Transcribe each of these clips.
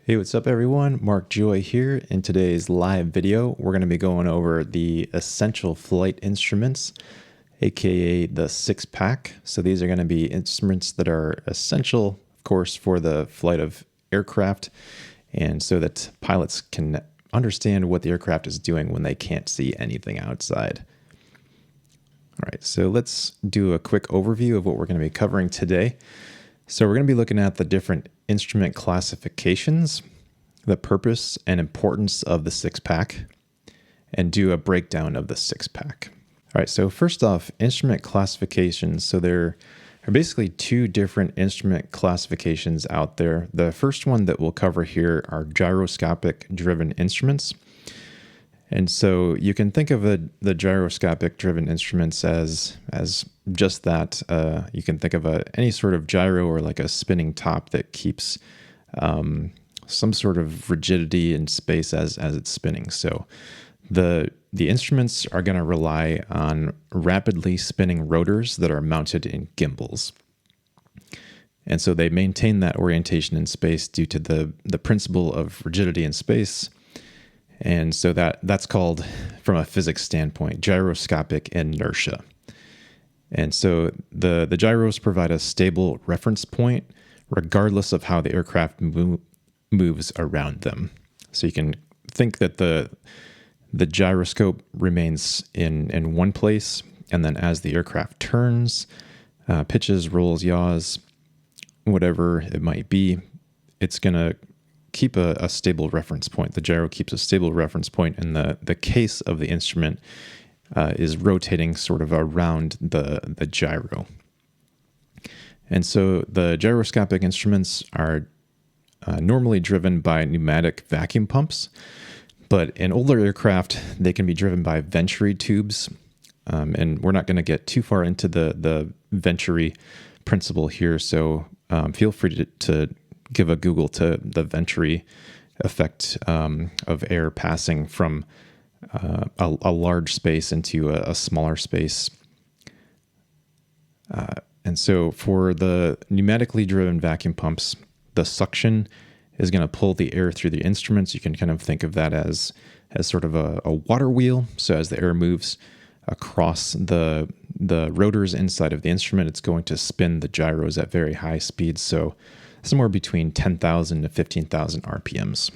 Hey, what's up everyone? Mark Joy here. In today's live video, we're going to be going over the essential flight instruments, aka the six-pack. So these are going to be instruments that are essential, of course, for the flight of aircraft, and so that pilots can understand what the aircraft is doing when they can't see anything outside. All right, so let's do a quick overview of what we're going to be covering today. So we're going to be looking at the different instrument classifications, the purpose and importance of the six-pack, and do a breakdown of the six-pack. All right, so first off, instrument classifications. So there are basically two different instrument classifications out there. The first one that we'll cover here are gyroscopic driven instruments. And so you can think of the gyroscopic driven instruments as just that. You can think of any sort of gyro or like a spinning top that keeps some sort of rigidity in space as it's spinning. So the instruments are going to rely on rapidly spinning rotors that are mounted in gimbals. And so they maintain that orientation in space due to the principle of rigidity in space. And so that's called, from a physics standpoint, gyroscopic inertia. And so the gyros provide a stable reference point regardless of how the aircraft moves around them. So you can think that the gyroscope remains in one place, and then as the aircraft turns, pitches, rolls, yaws, whatever it might be, it's going to keep a stable reference point. The gyro keeps a stable reference point, and the case of the instrument is rotating sort of around the gyro. And so the gyroscopic instruments are normally driven by pneumatic vacuum pumps, but in older aircraft, they can be driven by venturi tubes. And we're not going to get too far into the venturi principle here, so feel free to give a Google to the venturi effect of air passing from a large space into a smaller space. And so for the pneumatically driven vacuum pumps, the suction is going to pull the air through the instruments. You can kind of think of that as sort of a water wheel. So as the air moves across the rotors inside of the instrument, it's going to spin the gyros at very high speeds. So somewhere between 10,000 to 15,000 RPMs.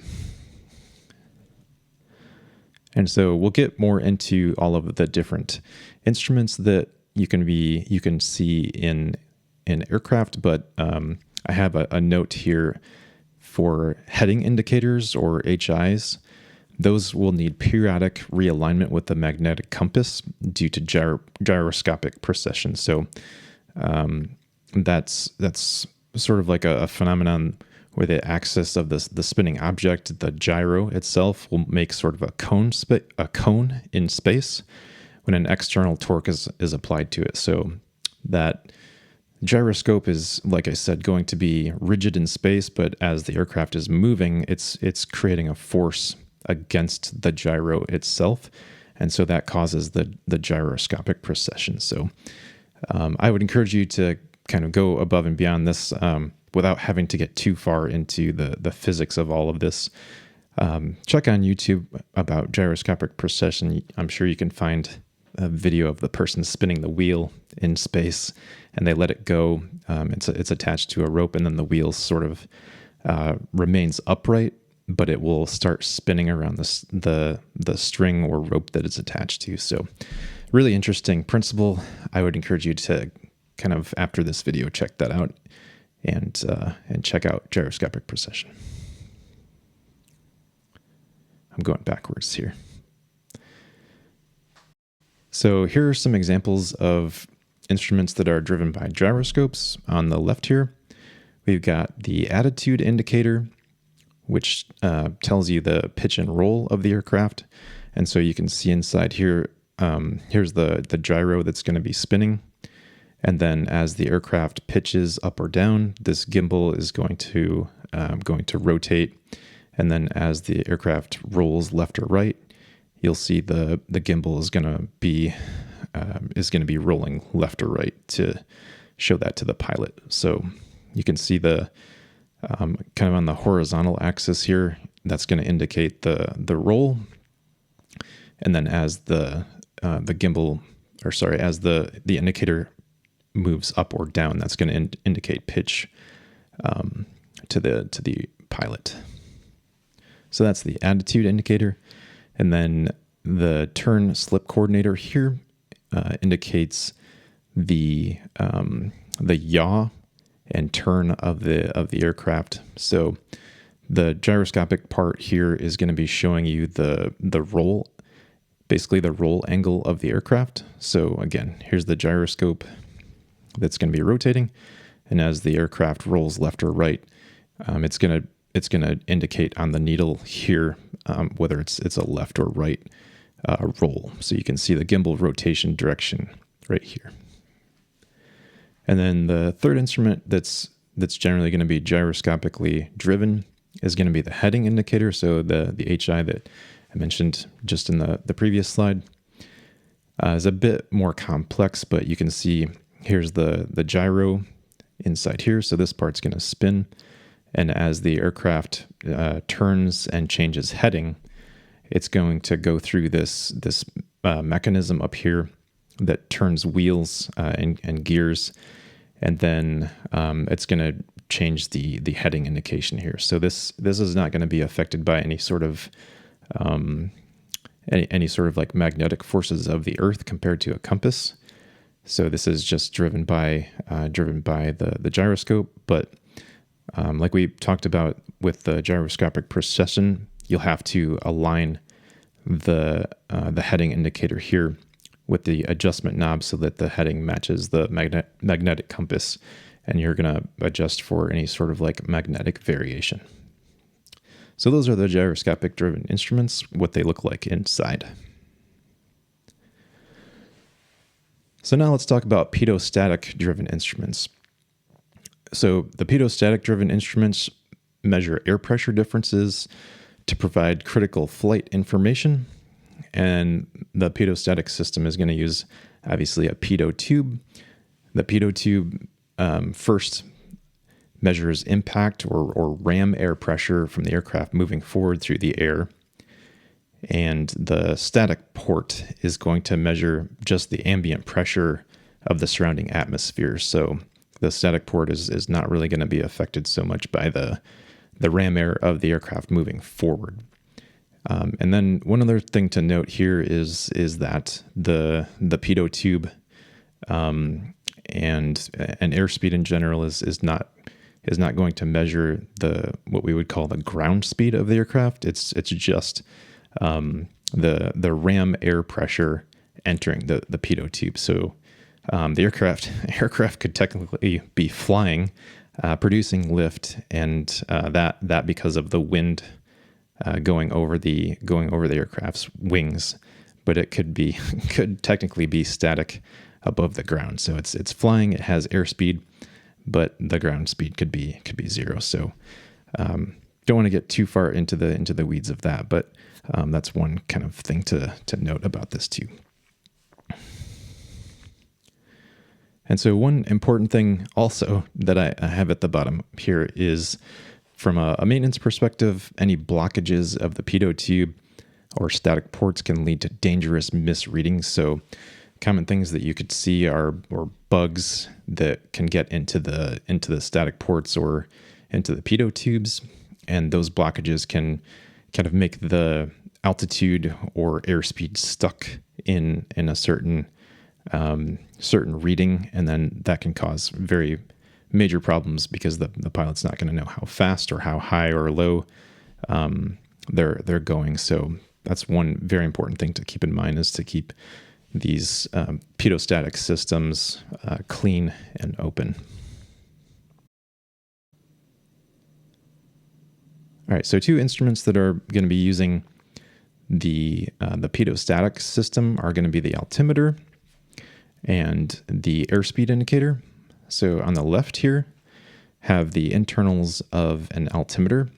And so we'll get more into all of the different instruments that you can see in aircraft, but I have a note here for heading indicators, or HIs. Those will need periodic realignment with the magnetic compass due to gyroscopic precession. So that's sort of like a phenomenon where the axis of the spinning object, the gyro itself, will make sort of a cone in space when an external torque is applied to it. So that gyroscope is, like I said, going to be rigid in space, but as the aircraft is moving, it's creating a force against the gyro itself, and so that causes the gyroscopic precession. So I would encourage you to kind of go above and beyond this without having to get too far into the physics of all of this. Check on YouTube about gyroscopic precession. I'm sure you can find a video of the person spinning the wheel in space, and they let it go. It's attached to a rope, and then the wheel sort of remains upright, but it will start spinning around the string or rope that it's attached to. So really interesting principle. I would encourage you to kind of, after this video, check that out and check out gyroscopic precession. I'm going backwards here. So here are some examples of instruments that are driven by gyroscopes. On the left here, we've got the attitude indicator, which tells you the pitch and roll of the aircraft. And so you can see inside here, here's the gyro that's going to be spinning. And then as the aircraft pitches up or down, this gimbal is going to rotate. And then as the aircraft rolls left or right, you'll see the gimbal is going to be rolling left or right to show that to the pilot. So you can see the kind of on the horizontal axis here, that's going to indicate the roll. And then as the gimbal, or sorry, as the indicator moves up or down, that's going to indicate pitch to the pilot. So that's the attitude indicator. And then the turn slip coordinator here indicates the yaw and turn of the aircraft. So the gyroscopic part here is going to be showing you the roll, basically the roll angle of the aircraft. So again, here's the gyroscope that's going to be rotating, and as the aircraft rolls left or right, it's going to indicate on the needle here whether it's a left or right roll. So you can see the gimbal rotation direction right here. And then the third instrument that's generally going to be gyroscopically driven is going to be the heading indicator. So the HI that I mentioned just in the previous slide is a bit more complex, but you can see here's the gyro inside here. So this part's going to spin, and as the aircraft turns and changes heading, it's going to go through this mechanism up here that turns wheels and gears, and then it's going to change the heading indication here. So this is not going to be affected by any sort of any sort of like magnetic forces of the Earth compared to a compass. So this is just driven by the gyroscope. But like we talked about with the gyroscopic precession, you'll have to align the heading indicator here with the adjustment knob so that the heading matches the magnetic compass, and you're going to adjust for any sort of like magnetic variation. So those are the gyroscopic driven instruments, what they look like inside. So now let's talk about pitot-static driven instruments. So the pitot-static driven instruments measure air pressure differences to provide critical flight information. And the pitot-static system is going to use, obviously, a pitot tube. The pitot tube first measures impact or ram air pressure from the aircraft moving forward through the air. And the static port is going to measure just the ambient pressure of the surrounding atmosphere. So the static port is not really going to be affected so much by the ram air of the aircraft moving forward. And then one other thing to note here is that the pitot tube and airspeed in general is not going to measure what we would call the ground speed of the aircraft. It's just the ram air pressure entering the pitot tube. So the aircraft could technically be flying, producing lift, and that because of the wind going over the aircraft's wings, but it could technically be static above the ground. So it's flying, it has airspeed, but the ground speed could be zero. So don't want to get too far into the weeds of that, but that's one kind of thing to note about this too. And so one important thing also that I have at the bottom here is, from a maintenance perspective, any blockages of the pitot tube or static ports can lead to dangerous misreadings. So common things that you could see are bugs that can get into the static ports or into the pitot tubes, and those blockages can kind of make the altitude or airspeed stuck in a certain reading, and then that can cause very major problems because the pilot's not going to know how fast or how high or low they're going. So that's one very important thing to keep in mind, is to keep these pitot-static systems clean and open. All right, so two instruments that are going to be using the pitot-static system are going to be the altimeter and the airspeed indicator. So on the left here, have the internals of an altimeter.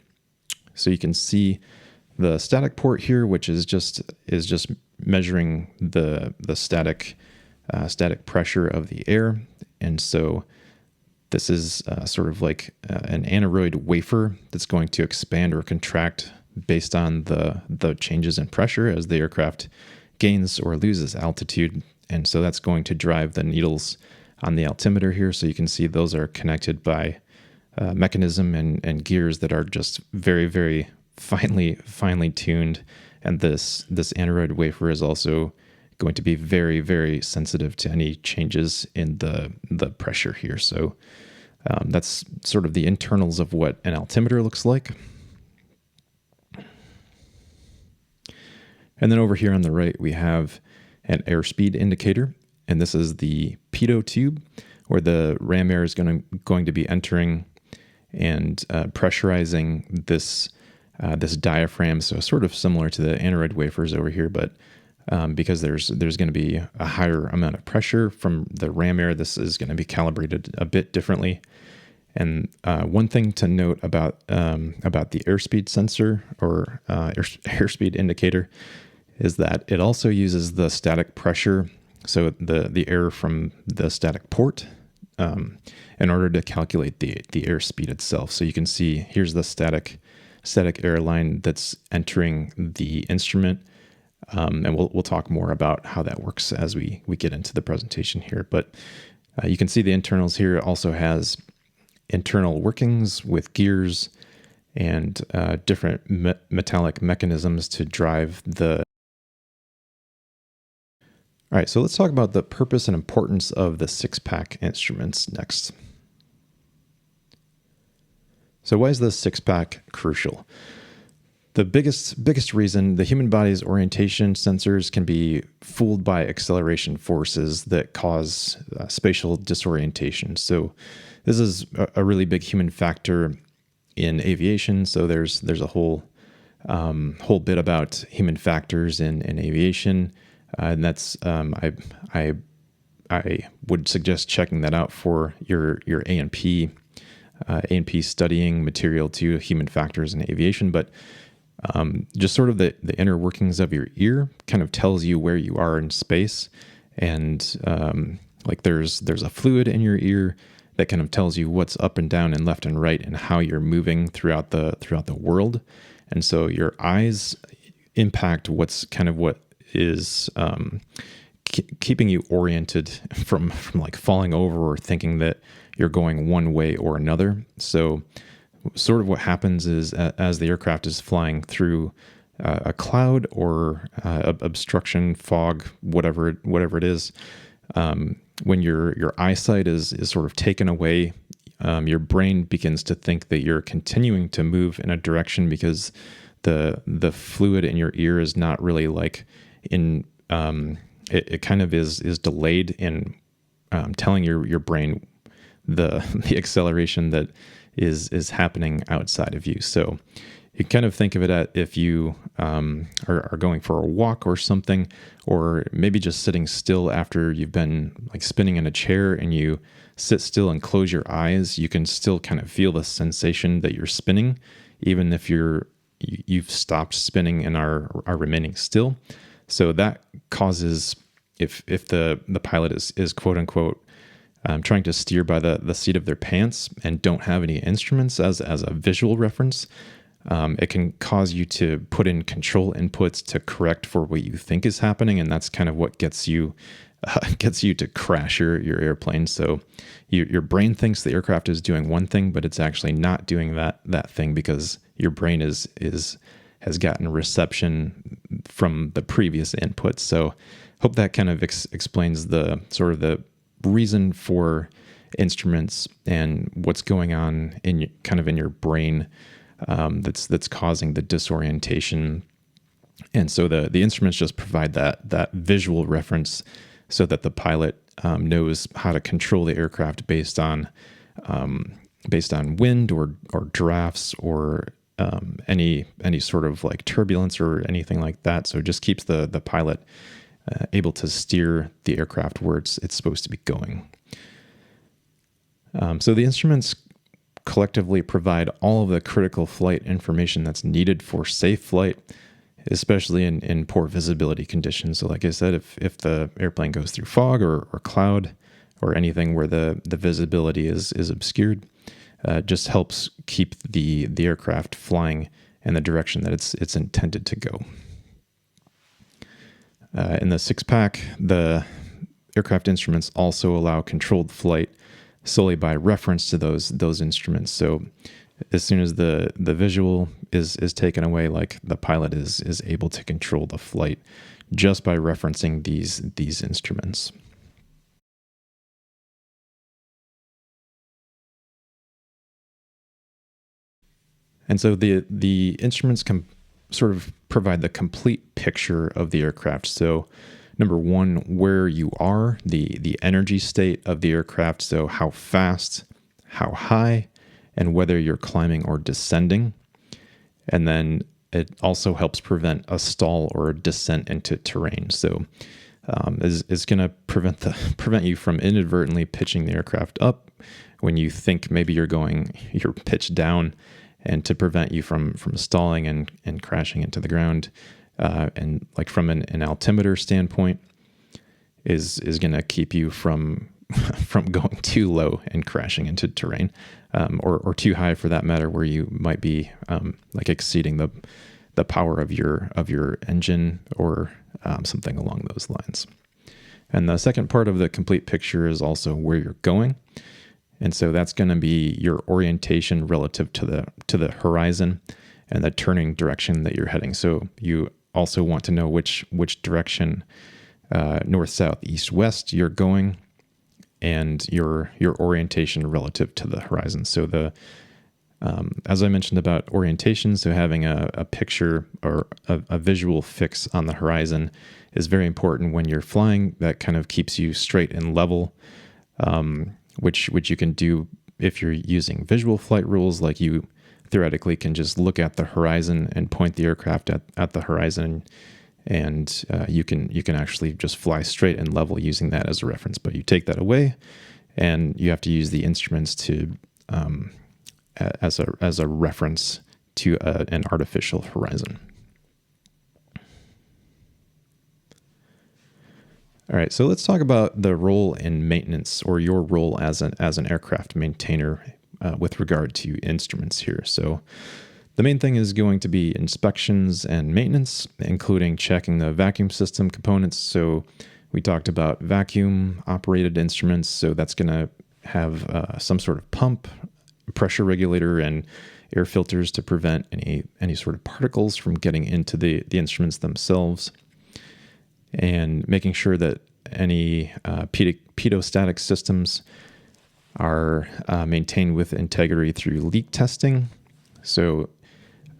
So you can see the static port here, which is just measuring the static pressure of the air. And so This is sort of like an aneroid wafer that's going to expand or contract based on the changes in pressure as the aircraft gains or loses altitude. And so that's going to drive the needles on the altimeter here. So you can see those are connected by mechanism and gears that are just very, very finely tuned. And this aneroid wafer is also going to be very, very sensitive to any changes in the pressure here. So that's sort of the internals of what an altimeter looks like. And then over here on the right, we have an airspeed indicator. And this is the pitot tube, where the ram air is going to be entering and pressurizing this diaphragm. So sort of similar to the aneroid wafers over here, but because there's going to be a higher amount of pressure from the ram air, this is going to be calibrated a bit differently. And one thing to note about the airspeed sensor or airspeed indicator is that it also uses the static pressure, so the air from the static port, in order to calculate the airspeed itself. So you can see here's the static air line that's entering the instrument. And we'll talk more about how that works as we get into the presentation here. But you can see the internals here. It also has internal workings with gears and different metallic mechanisms to drive the... All right, so let's talk about the purpose and importance of the six-pack instruments next. So why is the six-pack crucial? The biggest reason, the human body's orientation sensors can be fooled by acceleration forces that cause spatial disorientation. So this is a really big human factor in aviation. So there's a whole bit about human factors in aviation, and that's I would suggest checking that out for your A&P studying material to human factors in aviation, but. Just sort of the inner workings of your ear kind of tells you where you are in space, and like there's a fluid in your ear that kind of tells you what's up and down and left and right and how you're moving throughout the world. And so your eyes impact what is keeping you oriented from like falling over or thinking that you're going one way or another. So sort of what happens is as the aircraft is flying through a cloud or obstruction, fog, whatever it is, when your eyesight is sort of taken away, your brain begins to think that you're continuing to move in a direction because the fluid in your ear is not really like in it kind of is delayed in telling your brain the acceleration that is happening outside of you. So you kind of think of it at if you are going for a walk or something, or maybe just sitting still after you've been like spinning in a chair and you sit still and close your eyes, you can still kind of feel the sensation that you're spinning, even if you've stopped spinning and are remaining still. So that causes, if the pilot is quote unquote trying to steer by the seat of their pants and don't have any instruments as a visual reference, it can cause you to put in control inputs to correct for what you think is happening, and that's kind of what gets you to crash your airplane. So your brain thinks the aircraft is doing one thing, but it's actually not doing that thing because your brain has gotten reception from the previous input. So hope that kind of explains the sort of the reason for instruments and what's going on in your brain that's causing the disorientation. And so the instruments just provide that visual reference so that the pilot knows how to control the aircraft based on wind or drafts or any sort of like turbulence or anything like that. So it just keeps the pilot able to steer the aircraft where it's supposed to be going. So the instruments collectively provide all of the critical flight information that's needed for safe flight, especially in poor visibility conditions. So like I said, if the airplane goes through fog or cloud, or anything where the visibility is obscured. Just helps keep the aircraft flying in the direction that it's intended to go. In the 6-pack, the aircraft instruments also allow controlled flight solely by reference to those instruments. So as soon as the visual is taken away, like the pilot is able to control the flight just by referencing these instruments. And so the instruments can sort of provide the complete picture of the aircraft. So number one, where you are, the energy state of the aircraft, so how fast, how high, and whether you're climbing or descending. And then it also helps prevent a stall or a descent into terrain. So is going to prevent you from inadvertently pitching the aircraft up when you think maybe you're pitched down, and to prevent you from stalling and crashing into the ground. And like from an altimeter standpoint, is going to keep you from going too low and crashing into terrain, or too high for that matter, where you might be like exceeding the power of your engine or something along those lines. And the second part of the complete picture is also where you're going. And so that's going to be your orientation relative to the horizon and the turning direction that you're heading. So you also want to know which direction, north, south, east, west, you're going, and your orientation relative to the horizon. So as I mentioned about orientation, so having a picture or a visual fix on the horizon is very important when you're flying. That kind of keeps you straight and level, which you can do if you're using visual flight rules. Like you theoretically can just look at the horizon and point the aircraft at the horizon, and you can actually just fly straight and level using that as a reference. But you take that away, and you have to use the instruments to as a reference to an artificial horizon. All right, so let's talk about the role in maintenance, or your role as an aircraft maintainer with regard to instruments here. So the main thing is going to be inspections and maintenance, including checking the vacuum system components. So we talked about vacuum operated instruments. So that's going to have some sort of pump, pressure regulator, and air filters to prevent any sort of particles from getting into the instruments themselves. And making sure that any pitot-static systems are maintained with integrity through leak testing. So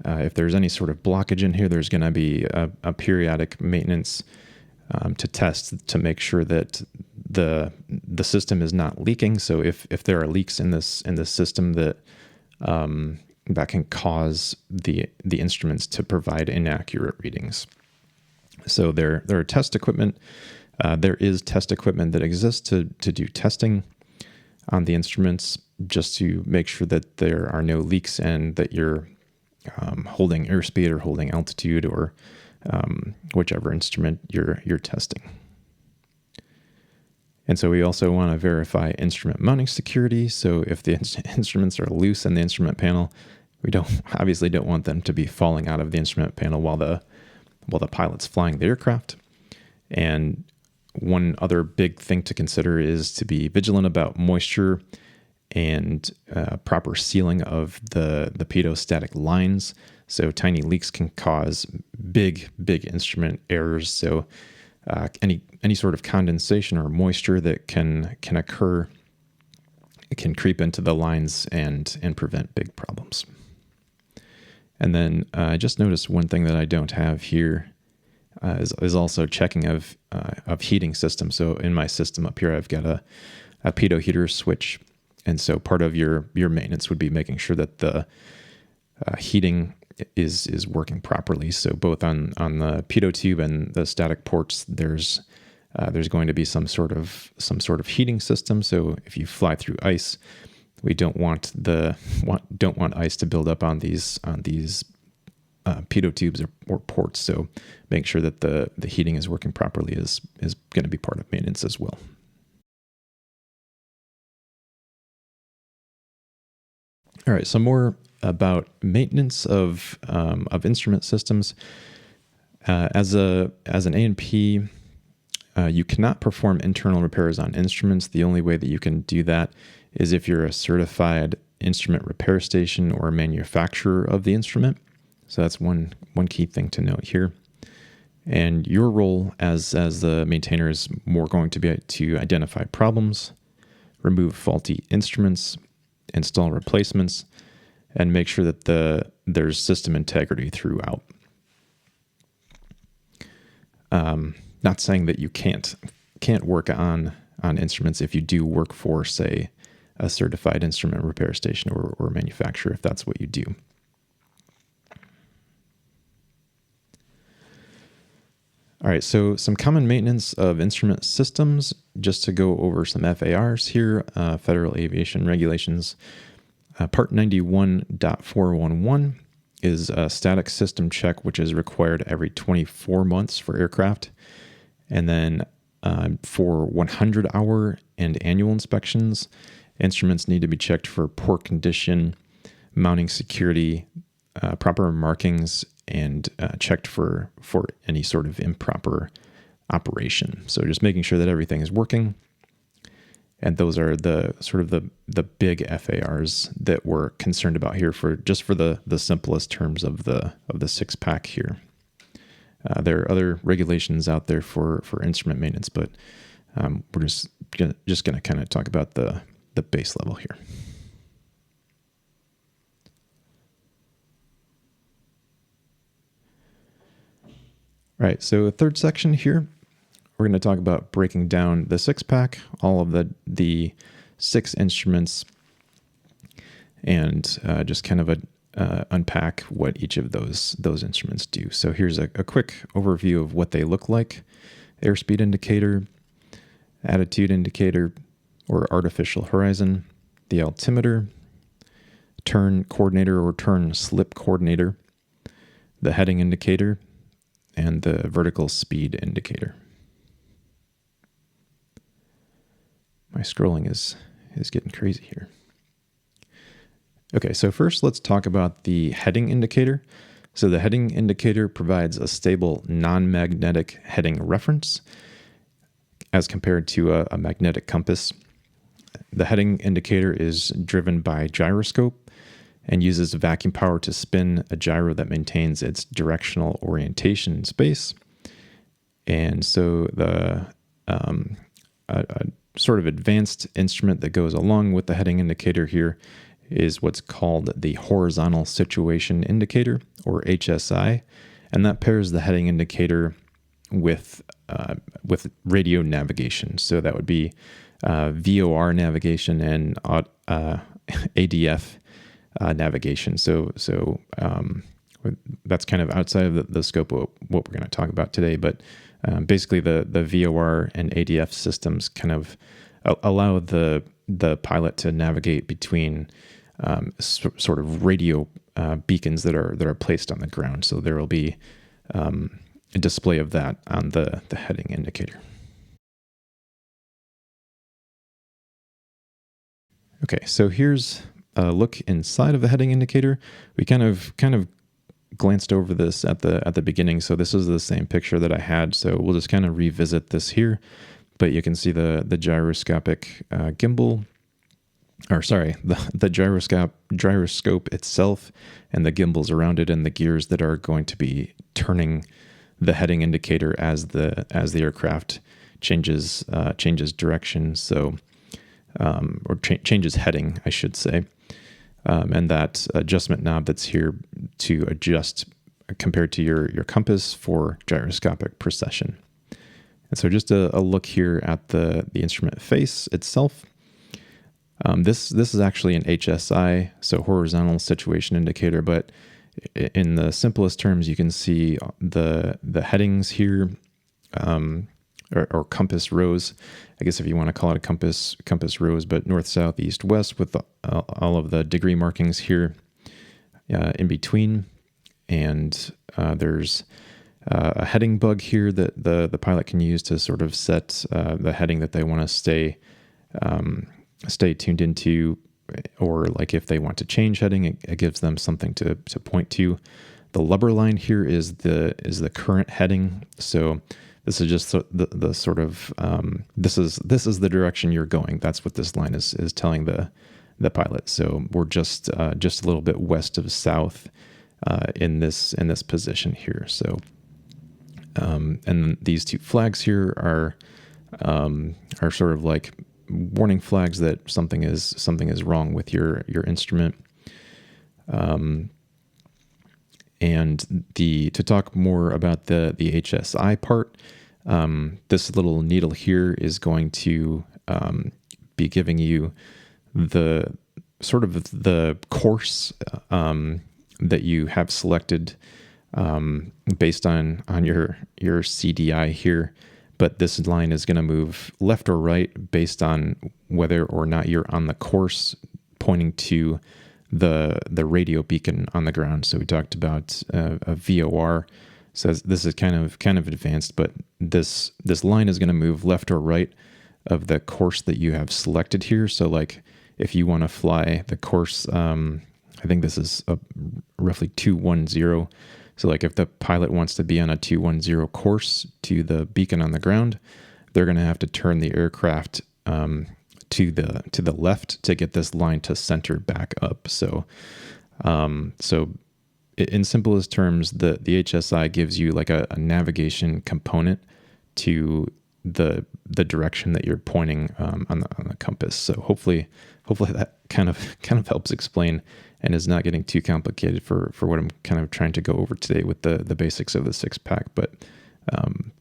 if there's any sort of blockage in here, there's going to be a periodic maintenance to test to make sure that the system is not leaking. So if there are leaks in this system, that can cause the instruments to provide inaccurate readings. So there are test equipment. There is test equipment that exists to do testing on the instruments, just to make sure that there are no leaks and that you're holding airspeed or holding altitude, or whichever instrument you're testing. And so we also want to verify instrument mounting security. So if the instruments are loose in the instrument panel, we obviously don't want them to be falling out of the instrument panel while the pilot's flying the aircraft. And one other big thing to consider is to be vigilant about moisture and proper sealing of the pitot-static lines. So tiny leaks can cause big instrument errors. So any sort of condensation or moisture that can occur, it can creep into the lines and prevent big problems. And then I just noticed one thing that I don't have here is also checking of heating systems. So in my system up here, I've got a pitot heater switch, and so part of your maintenance would be making sure that the heating is working properly. So both on the pitot tube and the static ports, there's going to be some sort of heating system. So if you fly through ice, we don't want ice to build up on these pitot tubes or ports. So make sure that the heating is working properly is going to be part of maintenance as well. All right, so more about maintenance of instrument systems. As an A&P, you cannot perform internal repairs on instruments. The only way that you can do that is if you're a certified instrument repair station or a manufacturer of the instrument. So that's one key thing to note here. And your role as the maintainer is more going to be to identify problems, remove faulty instruments, install replacements, and make sure that there's system integrity throughout. Not saying that you can't work on instruments if you do work for, say, a certified instrument repair station or manufacturer, if that's what you do. All right, so some common maintenance of instrument systems, just to go over some FARs here, Federal Aviation Regulations. Part 91.411 is a static system check, which is required every 24 months for aircraft. And then for 100-hour and annual inspections, instruments need to be checked for poor condition, mounting security, proper markings, and checked for any sort of improper operation. So just making sure that everything is working. And those are the sort of the big FARs that we're concerned about here for the simplest terms of the 6-pack here. There are other regulations out there for instrument maintenance, but we're just going to kind of talk about the base level here. All right, so the third section here, we're going to talk about breaking down the 6-pack, all of the 6 instruments, and just kind of unpack what each of those instruments do. So here's a quick overview of what they look like: airspeed indicator, attitude indicator or artificial horizon, the altimeter, turn coordinator or turn slip coordinator, the heading indicator, and the vertical speed indicator. My scrolling is getting crazy here. Okay, so first let's talk about the heading indicator. So the heading indicator provides a stable non-magnetic heading reference as compared to a magnetic compass. The heading indicator is driven by gyroscope and uses vacuum power to spin a gyro that maintains its directional orientation in space. And so the sort of advanced instrument that goes along with the heading indicator here is what's called the horizontal situation indicator, or HSI, and that pairs the heading indicator with radio navigation. So that would be VOR navigation and ADF navigation. So that's kind of outside of the scope of what we're going to talk about today. But basically, the VOR and ADF systems kind of allow the pilot to navigate between sort of radio beacons that are placed on the ground. So there will be a display of that on the heading indicator. Okay, so here's a look inside of the heading indicator. We kind of glanced over this at the beginning, so this is the same picture that I had. So we'll just kind of revisit this here. But you can see the gyroscopic gimbal, or sorry, the gyroscope itself, and the gimbals around it, and the gears that are going to be turning the heading indicator as the aircraft changes direction. So changes heading, I should say. And that adjustment knob that's here to adjust compared to your compass for gyroscopic precession. And so just a look here at the instrument face itself. This is actually an HSI, so horizontal situation indicator, but in the simplest terms, you can see the headings here, or compass rows, I guess if you want to call it a compass rows, but north, south, east, west, with all of the degree markings here in between. And there's a heading bug here that the pilot can use to sort of set the heading that they want to stay tuned into or like if they want to change heading, it gives them something to point to. The lubber line here is the current heading. So this is just the sort of this is the direction you're going. That's what this line is telling the pilot. So we're just a little bit west of south in this position here. So and these two flags here are sort of like warning flags that something is wrong with your instrument. And to talk more about the HSI part, this little needle here is going to be giving you the sort of the course that you have selected based on your CDI here. But this line is going to move left or right based on whether or not you're on the course pointing to the radio beacon on the ground. So we talked about a VOR. Says this is kind of advanced, but this line is going to move left or right of the course that you have selected here. So like if you want to fly the course, I think this is roughly 210. So like if the pilot wants to be on a 210 course to the beacon on the ground, they're going to have to turn the aircraft to the left to get this line to center back up. So in simplest terms, the HSI gives you like a navigation component to the direction that you're pointing on the compass. So hopefully that kind of helps explain and is not getting too complicated for what I'm kind of trying to go over today with the basics of the 6-pack. But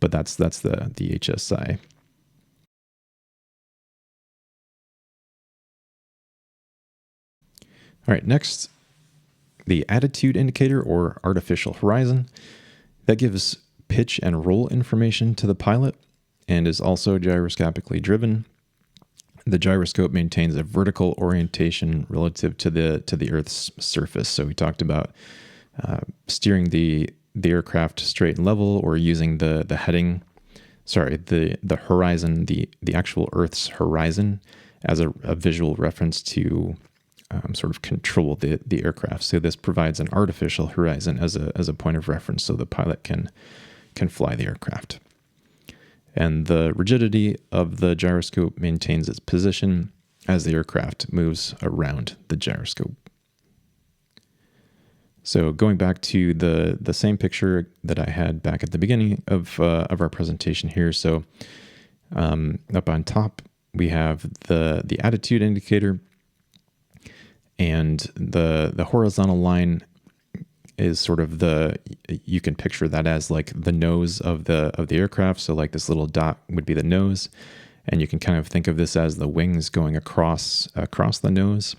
that's the HSI. All right, next, the attitude indicator or artificial horizon. That gives pitch and roll information to the pilot and is also gyroscopically driven. The gyroscope maintains a vertical orientation relative to the Earth's surface. So we talked about steering the aircraft straight and level, or using the heading, the horizon, the actual Earth's horizon as a visual reference to sort of control the aircraft. So this provides an artificial horizon as a point of reference, so the pilot can fly the aircraft. And the rigidity of the gyroscope maintains its position as the aircraft moves around the gyroscope. So going back to the same picture that I had back at the beginning of our presentation here. So up on top, we have the attitude indicator, and the horizontal line is sort of you can picture that as like the nose of the aircraft. So like this little dot would be the nose, and you can kind of think of this as the wings going across the nose.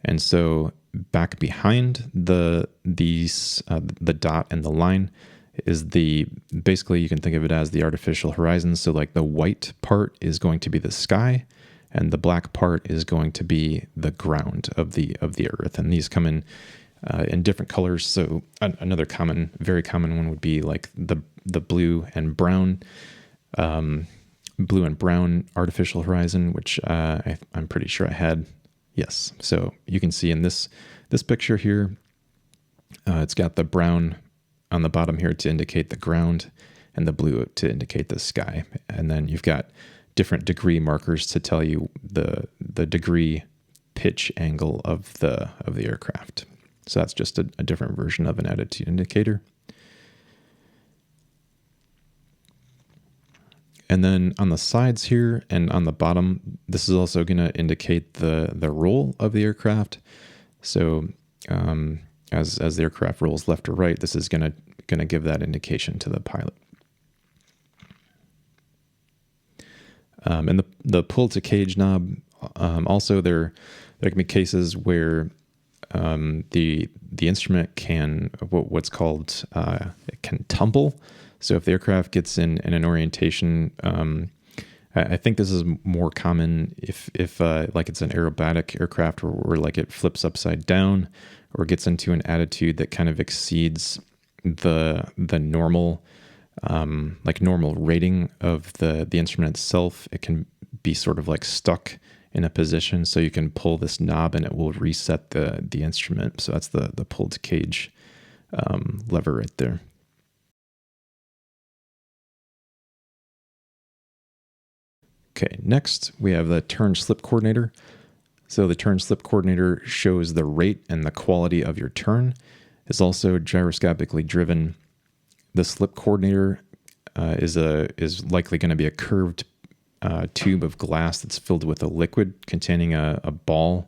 And so back behind the dot and the line is basically you can think of it as the artificial horizon. So like the white part is going to be the sky, and the black part is going to be the ground of the Earth. And these come in different colors. So another very common one would be like the blue and brown artificial horizon, which I'm pretty sure I had. Yes. So you can see in this picture here, it's got the brown on the bottom here to indicate the ground, and the blue to indicate the sky. And then you've got different degree markers to tell you the degree pitch angle of the aircraft. So that's just a different version of an attitude indicator. And then on the sides here and on the bottom, this is also going to indicate the roll of the aircraft. So as the aircraft rolls left or right, this is going to give that indication to the pilot. And the pull to cage knob, also there can be cases where the instrument can what's called it can tumble. So if the aircraft gets in an orientation, I think this is more common if like it's an aerobatic aircraft where like it flips upside down or gets into an attitude that kind of exceeds the normal normal rating of the instrument itself. It can be sort of like stuck in a position. So you can pull this knob and it will reset the instrument. So that's the pull to cage lever right there. Okay, next we have the turn slip coordinator. So the turn slip coordinator shows the rate and the quality of your turn. It's also gyroscopically driven. The slip coordinator is likely going to be a curved tube of glass that's filled with a liquid containing a ball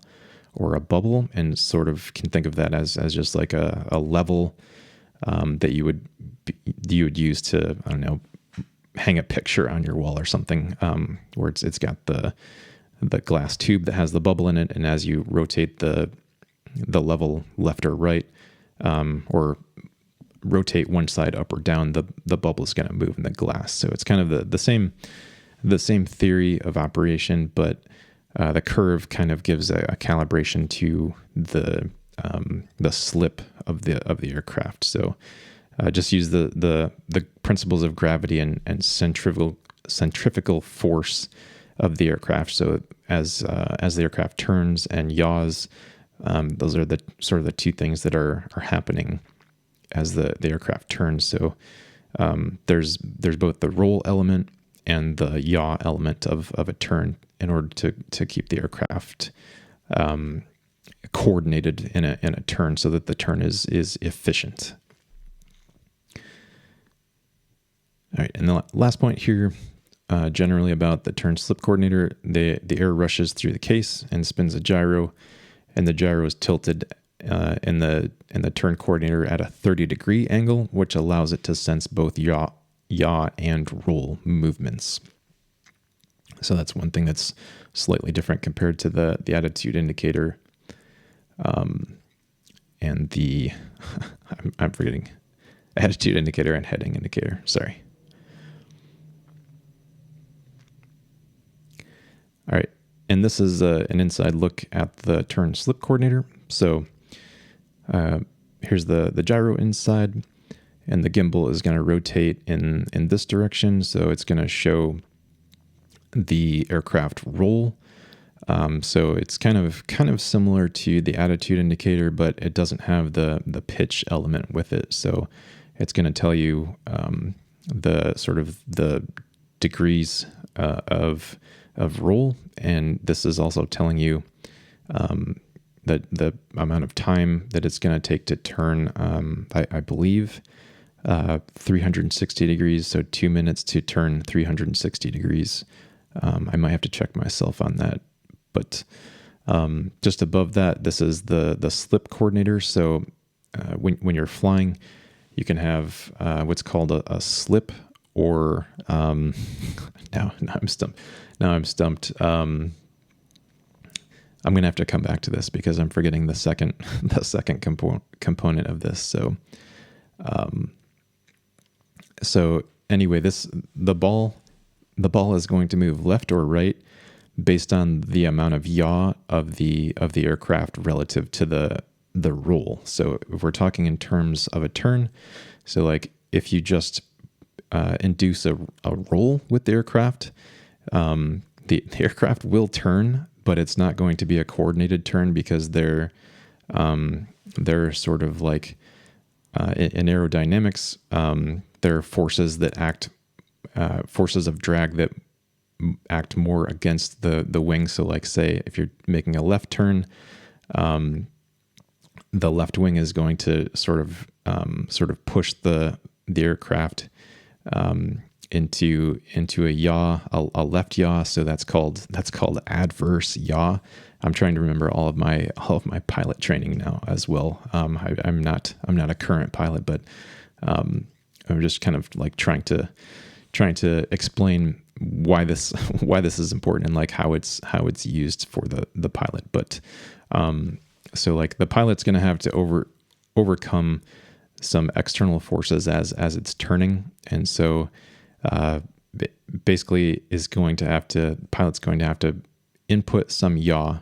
or a bubble, and sort of can think of that as just like a level that you would use to, I don't know, hang a picture on your wall or something, where it's got the glass tube that has the bubble in it, and as you rotate the level left or right, or rotate one side up or down, the bubble is going to move in the glass. So it's kind of the same theory of operation, but the curve kind of gives a calibration to the slip of the aircraft. So just use the principles of gravity and centrifugal force of the aircraft. So as the aircraft turns and yaws, those are the sort of the two things that are happening as the aircraft turns. So there's both the roll element and the yaw element of a turn in order to keep the aircraft coordinated in a turn so that the turn is efficient. All right, and the last point here, generally about the turn slip coordinator, the air rushes through the case and spins a gyro, and the gyro is tilted in the turn coordinator at a 30-degree angle, which allows it to sense both yaw and roll movements. So that's one thing that's slightly different compared to the attitude indicator, and the I'm forgetting attitude indicator and heading indicator. Sorry. All right, and this is an inside look at the turn slip coordinator. So here's the gyro inside, and the gimbal is going to rotate in this direction. So it's going to show the aircraft roll. So it's kind of similar to the attitude indicator, but it doesn't have the pitch element with it. So it's going to tell you the sort of the degrees of roll, and this is also telling you that the amount of time that it's going to take to turn. I believe 360 degrees, so 2 minutes to turn 360 degrees. I might have to check myself on that, but just above that, this is the slip coordinator. So when you're flying, you can have what's called a slip, or now I'm stumped. I'm gonna have to come back to this because I'm forgetting the second component of this. So anyway, the ball is going to move left or right based on the amount of yaw of the aircraft relative to the roll. So if we're talking in terms of a turn, so like if you just induce a roll with the aircraft, the aircraft will turn, but it's not going to be a coordinated turn because they're sort of like in aerodynamics, there are forces that act, forces of drag that act more against the wing. So like say if you're making a left turn, the left wing is going to sort of push the aircraft into a yaw, a left yaw. So that's called adverse yaw. I'm trying to remember all of my pilot training now as well. I'm not a current pilot, but I'm just kind of like trying to explain why this is important and like how it's used for the pilot. But so like the pilot's going to have to overcome some external forces as it's turning, and so basically pilot's going to have to input some yaw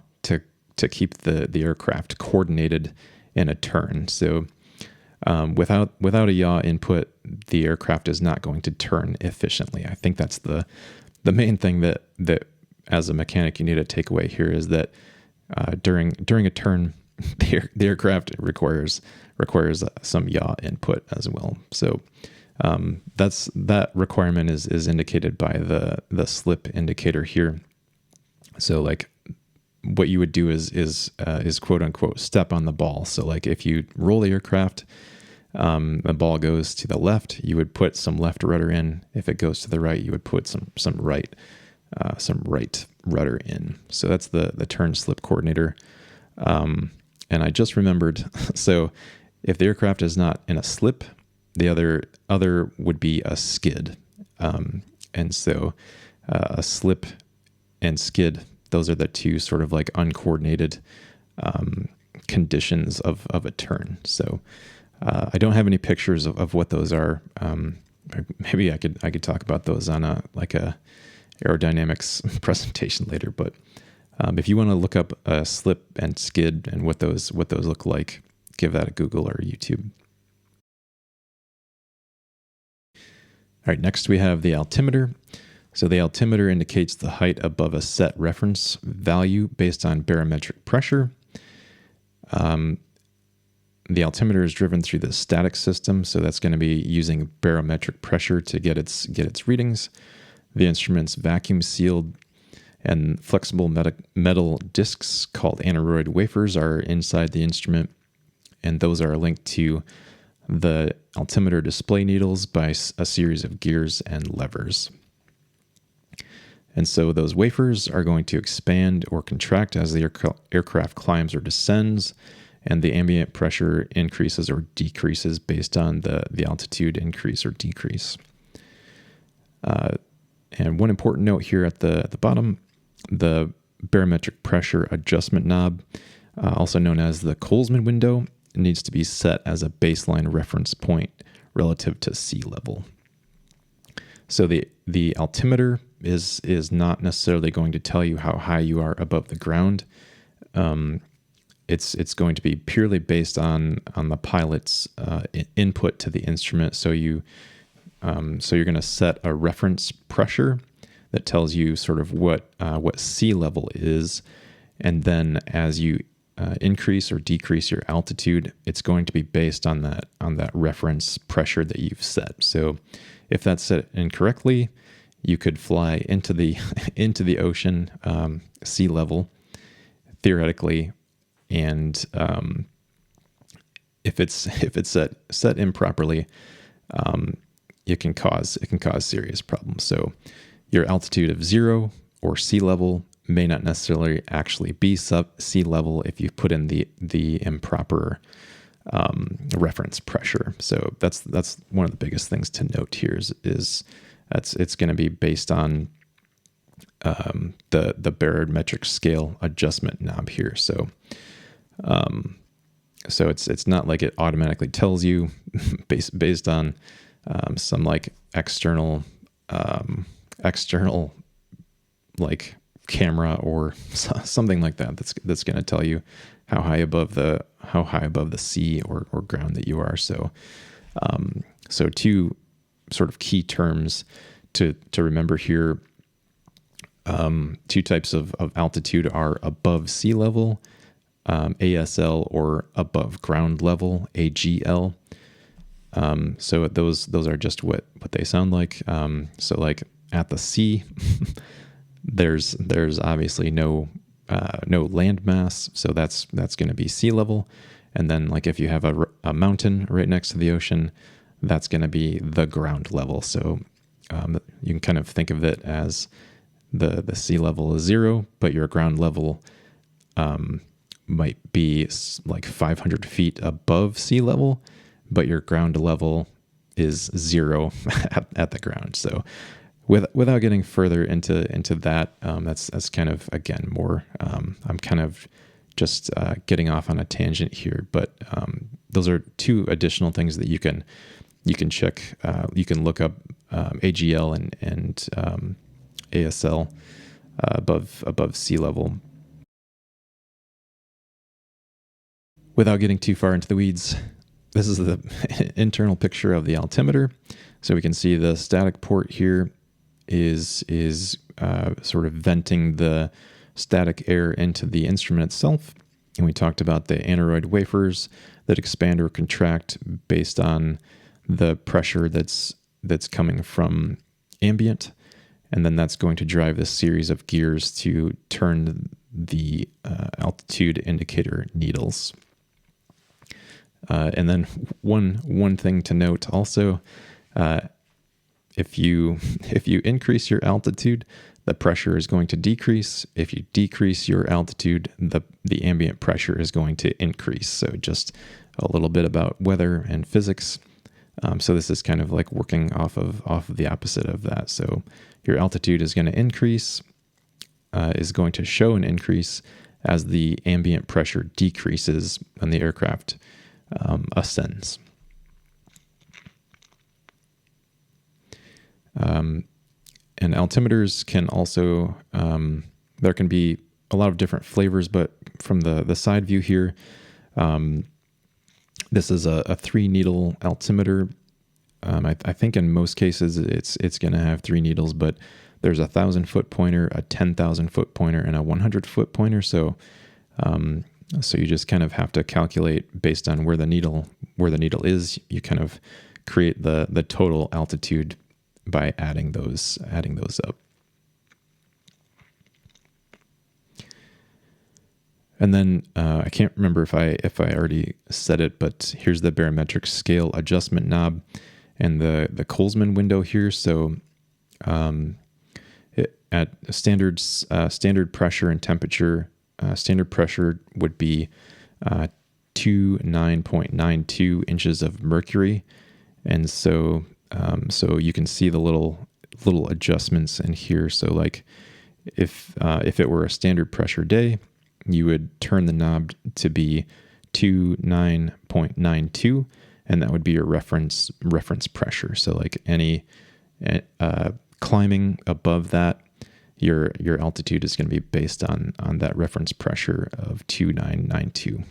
to keep the aircraft coordinated in a turn. So without a yaw input, the aircraft is not going to turn efficiently. I think that's the main thing that as a mechanic you need to take away here is that during a turn, the aircraft requires some yaw input as well. So that requirement is indicated by the slip indicator here. So like what you would do is quote unquote step on the ball. So like if you roll the aircraft, the ball goes to the left, you would put some left rudder in. If it goes to the right, you would put some right rudder in. So that's the turn slip coordinator. And I just remembered, so if the aircraft is not in a slip, the other would be a skid. And so a slip and skid, those are the two sort of like uncoordinated conditions of a turn. So I don't have any pictures of what those are. Maybe I could talk about those on a aerodynamics presentation later. But if you want to look up a slip and skid and what those look like, give that a Google or a YouTube. All right, next we have the altimeter. So the altimeter indicates the height above a set reference value based on barometric pressure. The altimeter is driven through the static system, so that's going to be using barometric pressure to get its readings. The instrument's vacuum sealed and flexible metal discs called aneroid wafers are inside the instrument, and those are linked to the altimeter display needles by a series of gears and levers. And so those wafers are going to expand or contract as the aircraft climbs or descends, and the ambient pressure increases or decreases based on the altitude increase or decrease. And one important note here at the bottom, the barometric pressure adjustment knob, also known as the Colesman window, needs to be set as a baseline reference point relative to sea level. So the altimeter is not necessarily going to tell you how high you are above the ground. It's going to be purely based on the pilot's input to the instrument. So you're going to set a reference pressure that tells you sort of what sea level is, and then as you increase or decrease your altitude, it's going to be based on that reference pressure that you've set. So if that's set incorrectly, you could fly into the ocean sea level theoretically, and if it's set improperly, it can cause serious problems. So your altitude of 0 or sea level may not necessarily actually be sea level if you put in the improper reference pressure. So that's one of the biggest things to note here is it's going to be based on the barometric scale adjustment knob here. So it's not like it automatically tells you based on some like external like camera or something like that's going to tell you how high above the sea or ground that you are. So two sort of key terms to remember here. Two types of altitude are above sea level, ASL, or above ground level, AGL. So those are just what they sound like. So like at the sea, there's obviously no land mass, so that's going to be sea level. And then like if you have a mountain right next to the ocean, that's going to be the ground level. So you can kind of think of it as the sea level is 0, but your ground level might be like 500 feet above sea level, but your ground level is 0 at the ground. So without getting further into that, that's kind of, again, more, I'm kind of just getting off on a tangent here, but those are two additional things that you can check. You can look up AGL and ASL above sea level. Without getting too far into the weeds, this is the internal picture of the altimeter. So we can see the static port here is sort of venting the static air into the instrument itself. And we talked about the aneroid wafers that expand or contract based on the pressure that's coming from ambient. And then that's going to drive this series of gears to turn the altitude indicator needles. And then one thing to note also, if you increase your altitude, the pressure is going to decrease. If you decrease your altitude, the ambient pressure is going to increase. So just a little bit about weather and physics. So this is kind of like working off of the opposite of that. So your altitude is going to increase, is going to show an increase as the ambient pressure decreases when the aircraft ascends. And altimeters can also, there can be a lot of different flavors, but from the side view here, this is a 3-needle altimeter. I think in most cases it's going to have 3 needles, but there's a 1,000-foot pointer, a 10,000-foot pointer, and a 100-foot pointer. So you just kind of have to calculate based on where the needle is. You kind of create the total altitude by adding those up. And then I can't remember if I already said it, but here's the barometric scale adjustment knob and the Colesman window here. So at standard pressure and temperature, standard pressure would be 29.92 inches of mercury, and so you can see the little adjustments in here. So like if it were a standard pressure day, you would turn the knob to be 29.92, and that would be your reference pressure. So like any climbing above that, your altitude is going to be based on that reference pressure of 2992.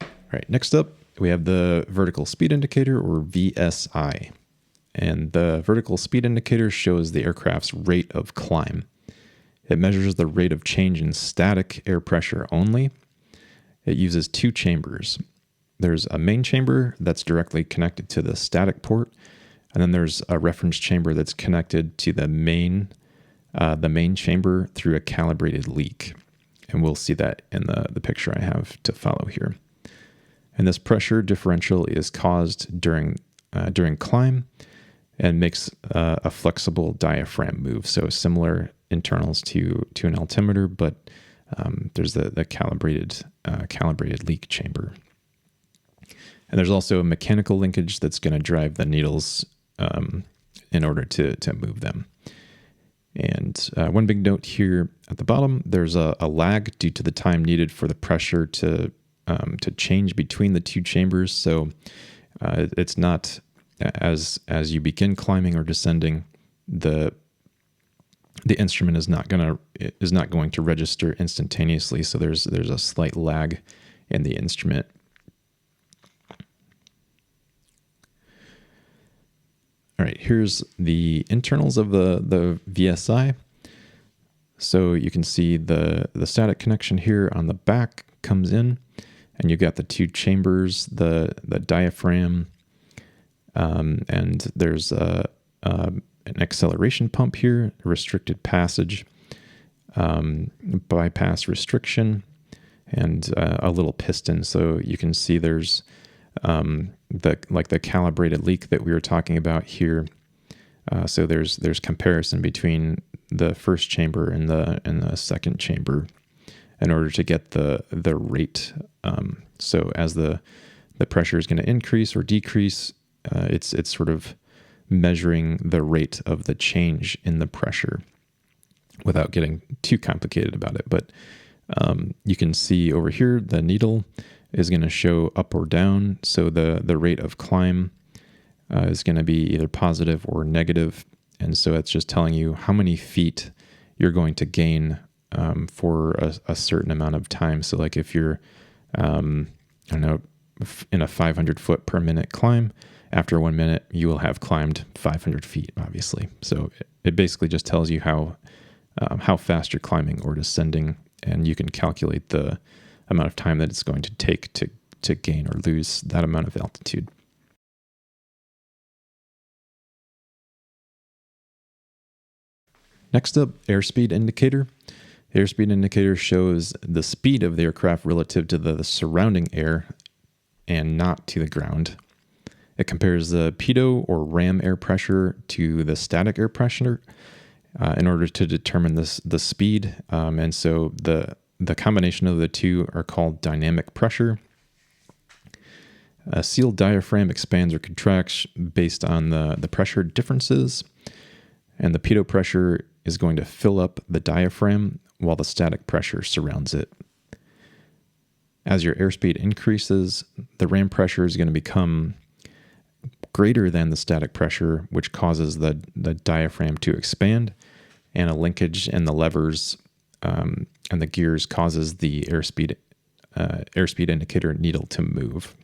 All right, next up, we have the vertical speed indicator, or VSI. And the vertical speed indicator shows the aircraft's rate of climb. It measures the rate of change in static air pressure only. It uses 2 chambers. There's a main chamber that's directly connected to the static port, and then there's a reference chamber that's connected to the main chamber through a calibrated leak. And we'll see that in the picture I have to follow here. And this pressure differential is caused during climb and makes a flexible diaphragm move. So similar internals to an altimeter, but there's the calibrated leak chamber. And there's also a mechanical linkage that's going to drive the needles in order to move them. And one big note here at the bottom, there's a lag due to the time needed for the pressure to change between the 2 chambers. So it's not as you begin climbing or descending, the instrument is not going to register instantaneously. So there's a slight lag in the instrument. All right, here's the internals of the VSI. So you can see the static connection here on the back comes in, and you've got the 2 chambers, the diaphragm, and there's an acceleration pump here, a restricted passage, bypass restriction, and a little piston. So you can see there's the calibrated leak that we were talking about here. So there's comparison between the first chamber and the second chamber in order to get the rate. So as the pressure is going to increase or decrease, it's sort of measuring the rate of the change in the pressure without getting too complicated about it. But you can see over here the needle is going to show up or down. So the rate of climb is going to be either positive or negative. And so it's just telling you how many feet you're going to gain for a certain amount of time. So like if you're, in a 500 foot per minute climb, after 1 minute, you will have climbed 500 feet, obviously. So it basically just tells you how fast you're climbing or descending, and you can calculate the amount of time that it's going to take to gain or lose that amount of altitude. Next up, airspeed indicator. Airspeed indicator shows the speed of the aircraft relative to the surrounding air and not to the ground. It compares the pitot or ram air pressure to the static air pressure in order to determine the speed. And so the combination of the two are called dynamic pressure. A sealed diaphragm expands or contracts based on the pressure differences, and the pitot pressure is going to fill up the diaphragm while the static pressure surrounds it. As your airspeed increases, the ram pressure is going to become greater than the static pressure, which causes the diaphragm to expand, and a linkage in the levers and the gears causes the airspeed indicator needle to move.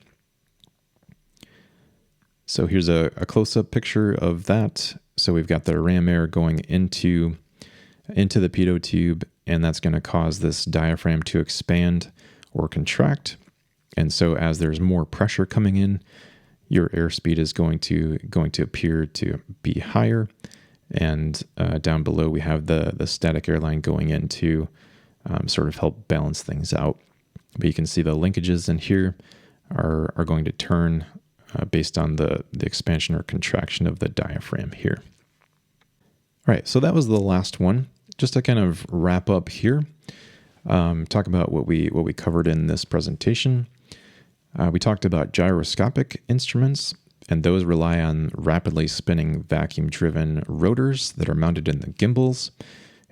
So here's a close-up picture of that. So we've got the ram air going into the pitot tube, and that's going to cause this diaphragm to expand or contract. And so as there's more pressure coming in, your airspeed is going to appear to be higher. And down below we have the static airline going in to sort of help balance things out. But you can see the linkages in here are going to turn based on the expansion or contraction of the diaphragm here. All right, so that was the last one. Just to kind of wrap up here, talk about what we covered in this presentation. We talked about gyroscopic instruments, and those rely on rapidly spinning vacuum-driven rotors that are mounted in the gimbals.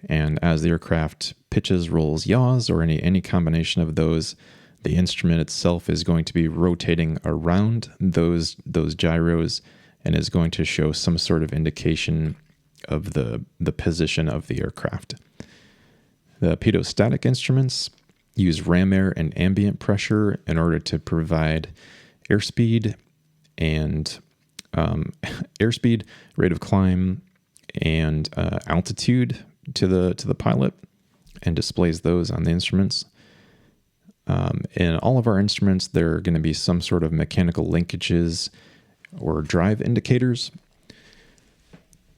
And as the aircraft pitches, rolls, yaws, or any combination of those, the instrument itself is going to be rotating around those gyros and is going to show some sort of indication of the position of the aircraft. The Pitot-static instruments use ram air and ambient pressure in order to provide airspeed and airspeed, rate of climb, and altitude to the pilot, and displays those on the instruments. In all of our instruments, there are going to be some sort of mechanical linkages or drive indicators.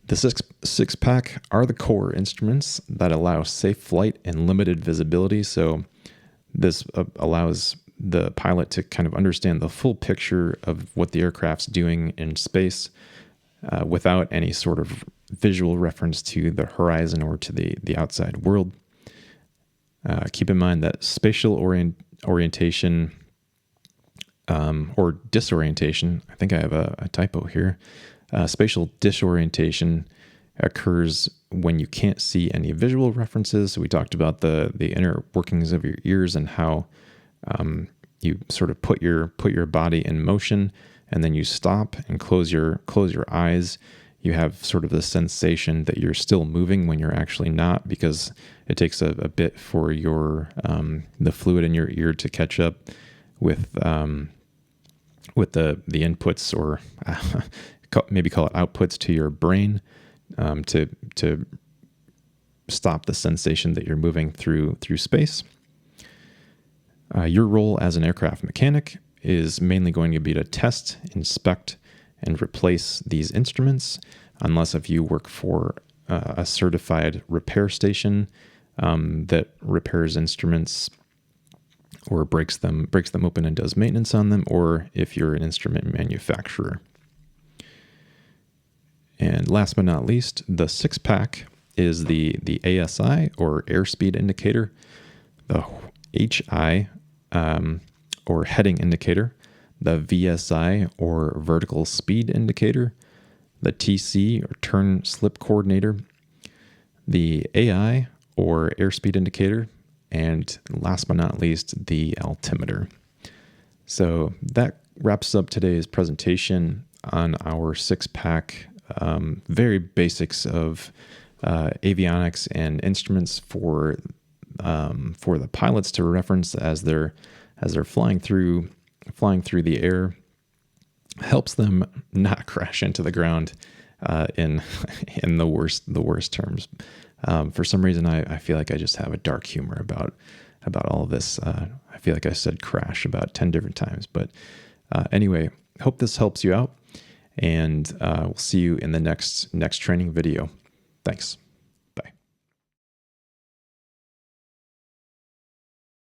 The six pack are the core instruments that allow safe flight and limited visibility. So this allows the pilot to kind of understand the full picture of what the aircraft's doing in space without any sort of visual reference to the horizon or to the outside world. Keep in mind that spatial orientation or disorientation, I think I have a typo here, spatial disorientation occurs when you can't see any visual references. So we talked about the inner workings of your ears and how you sort of put your body in motion, and then you stop and close your eyes. You have sort of the sensation that you're still moving when you're actually not, because it takes a bit for your the fluid in your ear to catch up with the inputs, or maybe call it outputs to your brain, to stop the sensation that you're moving through space. Your role as an aircraft mechanic is mainly going to be to test, inspect, and replace these instruments, unless if you work for a certified repair station that repairs instruments or breaks them open and does maintenance on them, or if you're an instrument manufacturer. And last but not least, the six pack is the ASI, or airspeed indicator, the HI, or heading indicator, the VSI, or vertical speed indicator, the TC, or turn slip coordinator, the AI, or airspeed indicator, and last but not least, the altimeter. So that wraps up today's presentation on our six-pack, very basics of avionics and instruments for the pilots to reference as they're flying through the air, helps them not crash into the ground in in the worst terms. For some reason, I feel like I just have a dark humor about all of this. I feel like I said crash about 10 different times. But anyway, hope this helps you out, and we'll see you in the next training video. Thanks.